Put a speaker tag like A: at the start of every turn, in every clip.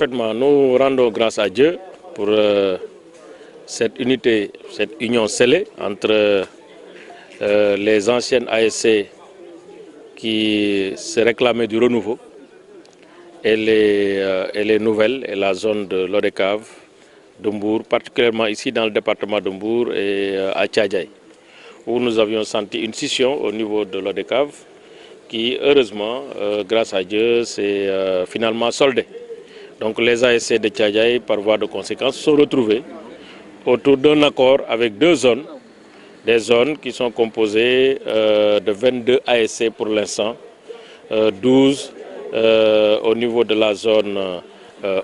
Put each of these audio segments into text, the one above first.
A: parfaitement. Nous rendons grâce à Dieu pour cette unité, cette union scellée entre les anciennes ASC qui se réclamaient du renouveau et les nouvelles et la zone de l'Odecave, de Mbour, particulièrement ici dans le département de Mbour et à Tchadjaï, où nous avions senti une scission au niveau de l'Odecave qui, heureusement, grâce à Dieu, s'est finalement soldée. Donc les ASC de Tchadjaï, par voie de conséquence, sont retrouvés autour d'un accord avec deux zones, des zones qui sont composées de 22 ASC pour l'instant, 12 au niveau de la zone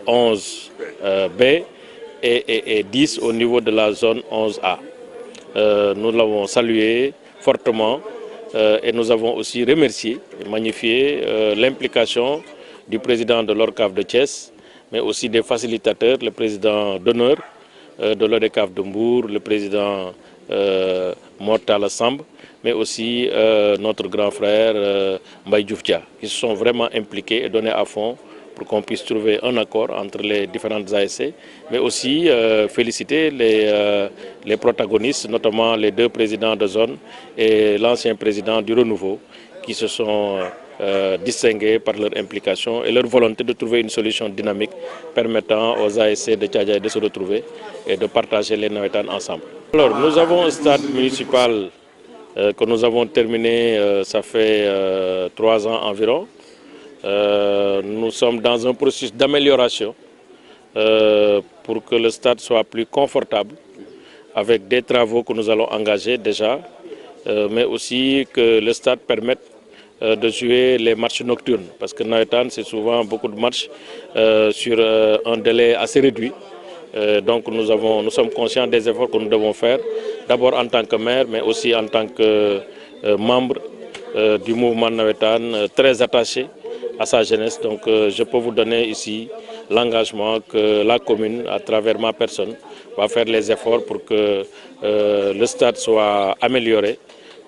A: 11B et 10 au niveau de la zone 11A. Nous l'avons salué fortement et nous avons aussi remercié et magnifié l'implication du président de l'ORCAV de Thiès, mais aussi des facilitateurs, le président d'honneur de l'ODCAV de Mbour, le président Mortal Samb, mais aussi notre grand frère Mbaye Diouf Dia, qui se sont vraiment impliqués et donnés à fond pour qu'on puisse trouver un accord entre les différentes ASC, mais aussi féliciter les protagonistes, notamment les deux présidents de zone et l'ancien président du Renouveau, qui se sont distingués par leur implication et leur volonté de trouver une solution dynamique permettant aux ASC de Tchadjaï de se retrouver et de partager les Nawetan ensemble. Alors, nous avons un stade municipal que nous avons terminé, ça fait 3 ans environ. Nous sommes dans un processus d'amélioration pour que le stade soit plus confortable avec des travaux que nous allons engager déjà, mais aussi que le stade permette de jouer les matchs nocturnes, parce que Nawetan, c'est souvent beaucoup de matchs sur un délai assez réduit. Donc nous sommes conscients des efforts que nous devons faire, d'abord en tant que maire, mais aussi en tant que membre du mouvement Nawetan, très attaché à sa jeunesse. Donc je peux vous donner ici l'engagement que la commune, à travers ma personne, va faire les efforts pour que le stade soit amélioré,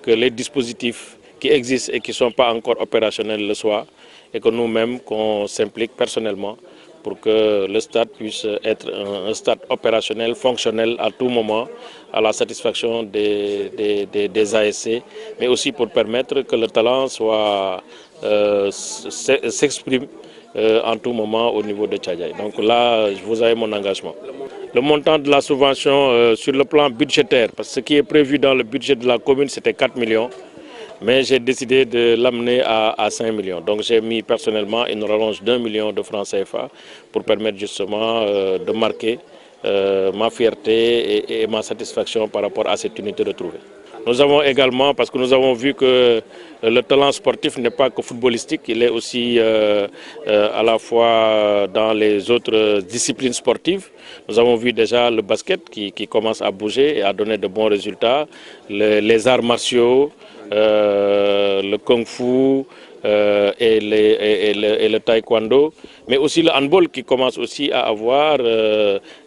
A: que les dispositifs qui existent et qui ne sont pas encore opérationnels le soient, et que nous-mêmes, qu'on s'implique personnellement pour que le stade puisse être un stade opérationnel, fonctionnel à tout moment, à la satisfaction des ASC, mais aussi pour permettre que le talent s'exprime en tout moment au niveau de Tchadjaï. Donc là, vous avez mon engagement. Le montant de la subvention sur le plan budgétaire, parce que ce qui est prévu dans le budget de la commune, c'était 4 millions. Mais j'ai décidé de l'amener à 5 millions. Donc j'ai mis personnellement une rallonge d'1 million de francs CFA pour permettre justement de marquer ma fierté et ma satisfaction par rapport à cette unité retrouvée. Nous avons également, parce que nous avons vu que le talent sportif n'est pas que footballistique, il est aussi à la fois dans les autres disciplines sportives. Nous avons vu déjà le basket qui commence à bouger et à donner de bons résultats, les arts martiaux, le kung-fu et le taekwondo, mais aussi le handball qui commence aussi à avoir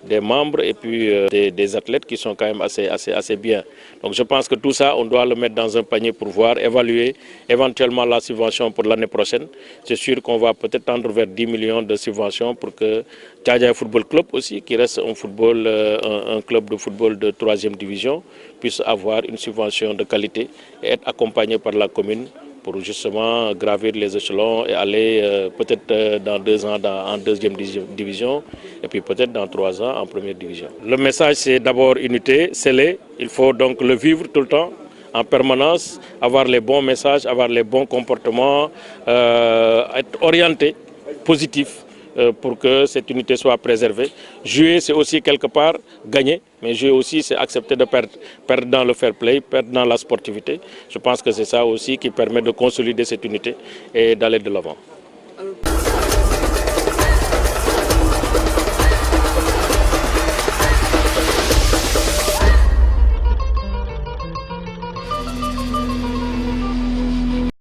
A: des membres et puis des athlètes qui sont quand même assez bien. Donc je pense que tout ça, on doit le mettre dans un panier pour voir, évaluer éventuellement la subvention pour l'année prochaine. C'est sûr qu'on va peut-être tendre vers 10 millions de subventions pour que Tchadjaï Football Club aussi, qui reste un club de football de 3e division, puisse avoir une subvention de qualité et être accompagné par la commune pour justement gravir les échelons et aller peut-être dans 2 ans en 2e division et puis peut-être dans 3 ans en 1re division. Le message, c'est d'abord unité, scellée. Il faut donc le vivre tout le temps, en permanence, avoir les bons messages, avoir les bons comportements, être orienté, positif, pour que cette unité soit préservée. Jouer, c'est aussi quelque part gagner, mais jouer aussi, c'est accepter de perdre. Perdre dans le fair play, perdre dans la sportivité. Je pense que c'est ça aussi qui permet de consolider cette unité et d'aller de l'avant.